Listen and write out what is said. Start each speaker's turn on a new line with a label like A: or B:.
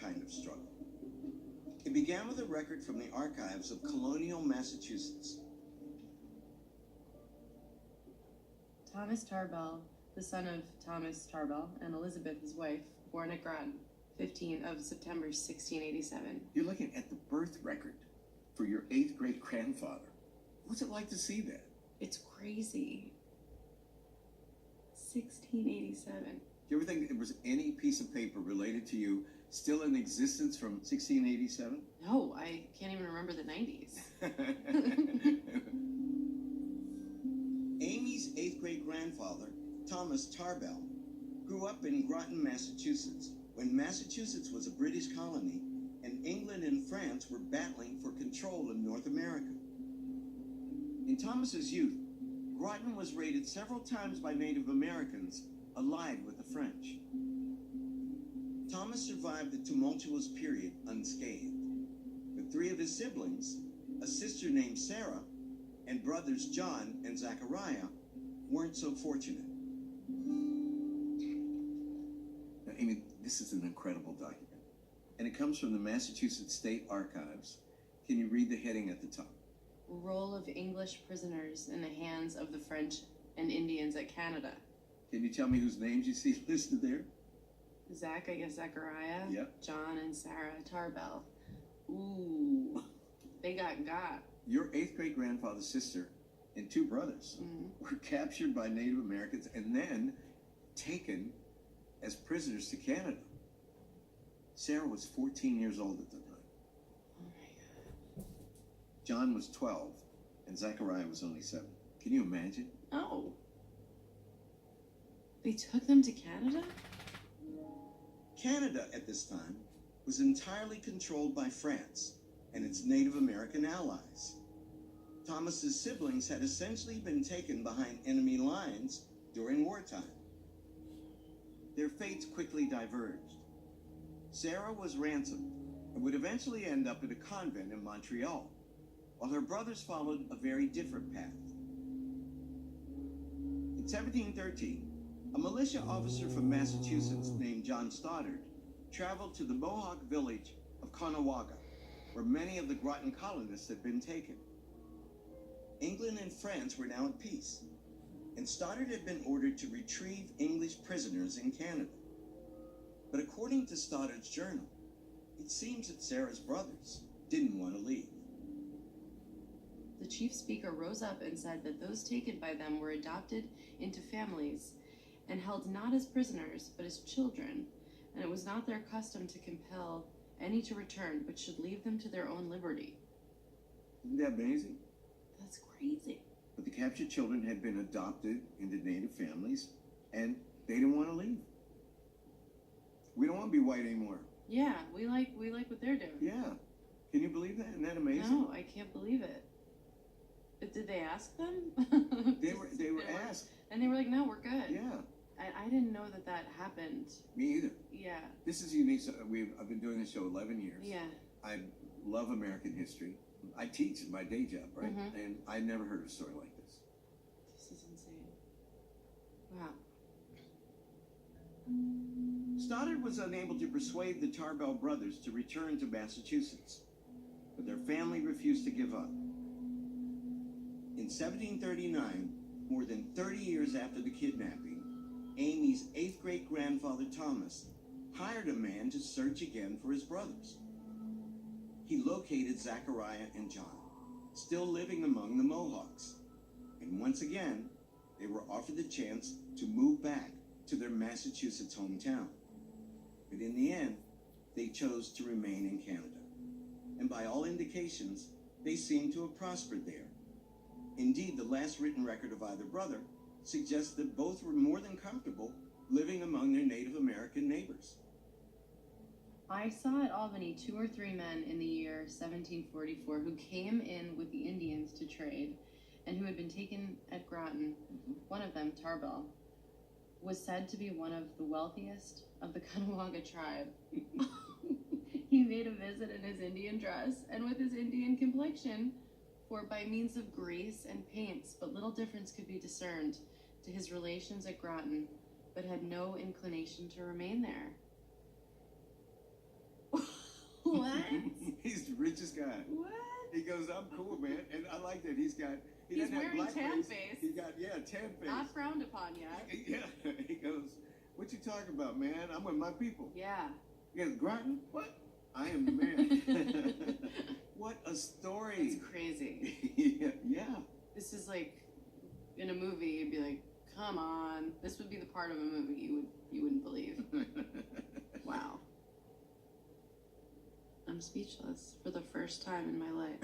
A: kind of struggle. It began with a record from the archives of colonial Massachusetts.
B: Thomas Tarbell, the son of Thomas Tarbell and Elizabeth, his wife, born at Groton, 15 of September 1687.
C: You're looking at the birth record for your 8th great grandfather. What's it like to see that?
B: It's crazy. 1687.
C: Do you ever think there was any piece of paper related to you still in existence from 1687?
B: No, I can't even remember the 90s.
A: Amy's 8th great grandfather, Thomas Tarbell, grew up in Groton, Massachusetts, when Massachusetts was a British colony and England and France were battling for control of North America. In Thomas's youth, Groton was raided several times by Native Americans, allied with the French. Thomas survived the tumultuous period unscathed, but 3 of his siblings, a sister named Sarah, and brothers John and Zachariah, weren't so fortunate.
C: Now, Amy, this is an incredible document, and it comes from the Massachusetts State Archives. Can you read the heading at the top?
B: Roll of English prisoners in the hands of the French and Indians at Canada.
C: Can you tell me whose names you see listed there?
B: Zach, I guess Zachariah.
C: Yep.
B: John and Sarah Tarbell. Ooh, they got.
C: Your 8th great grandfather's sister and 2 brothers were captured by Native Americans and then taken as prisoners to Canada. Sarah was 14 years old at the time.
B: Oh my God.
C: John was 12 and Zachariah was only 7. Can you imagine?
B: Oh. They took them to Canada?
A: Canada at this time was entirely controlled by France and its Native American allies. Thomas's siblings had essentially been taken behind enemy lines during wartime. Their fates quickly diverged. Sarah was ransomed and would eventually end up at a convent in Montreal, while her brothers followed a very different path. In 1713, a militia officer from Massachusetts named John Stoddard traveled to the Mohawk village of Caughnawaga, where many of the Groton colonists had been taken. England and France were now at peace, and Stoddard had been ordered to retrieve English prisoners in Canada. But according to Stoddard's journal, it seems that Sarah's brothers didn't want to leave.
B: The chief speaker rose up and said that those taken by them were adopted into families and held not as prisoners, but as children, and it was not their custom to compel any to return, but should leave them to their own liberty.
C: Isn't that amazing?
B: That's crazy.
C: But the captured children had been adopted into Native families, and they didn't want to leave. We don't want to be white anymore.
B: Yeah, we like what they're doing.
C: Yeah. Can you believe that? Isn't that amazing?
B: No, I can't believe it. But did they ask them?
C: They were asked.
B: And they were like, no, we're good.
C: Yeah.
B: I didn't know that happened.
C: Me either.
B: Yeah.
C: This is unique. So I've been doing this show 11 years.
B: Yeah.
C: I love American history. I teach in my day job, right?
B: Mm-hmm.
C: And I never heard a story like this.
B: This is insane. Wow.
A: Stoddard was unable to persuade the Tarbell brothers to return to Massachusetts, but their family refused to give up. In 1739, more than 30 years after the kidnapping, Amy's 8th great grandfather Thomas hired a man to search again for his brothers. He located Zachariah and John, still living among the Mohawks, and once again, they were offered the chance to move back to their Massachusetts hometown. But in the end, they chose to remain in Canada. And by all indications, they seem to have prospered there. Indeed, the last written record of either brother suggests that both were more than comfortable living among their Native American neighbors.
B: I saw at Albany 2 or 3 men in the year 1744 who came in with the Indians to trade and who had been taken at Groton. One of them, Tarbell, was said to be one of the wealthiest of the Caughnawaga tribe. He made a visit in his Indian dress and with his Indian complexion, for by means of grease and paints, but little difference could be discerned to his relations at Groton, but had no inclination to remain there.
C: guy.
B: What?
C: He goes, I'm cool, man. And I like that he
B: He's
C: doesn't have
B: wearing
C: black
B: tan
C: face.
B: face.
C: He got, tan face.
B: Not frowned upon yet.
C: Yeah. He goes, what you talking about, man? I'm with my people.
B: Yeah.
C: He goes, Groton? What? I am the man. What a story.
B: It's crazy.
C: Yeah.
B: This is like, in a movie, you'd be like, come on. This would be the part of a movie you wouldn't believe. Wow. I'm speechless for the first time in my life.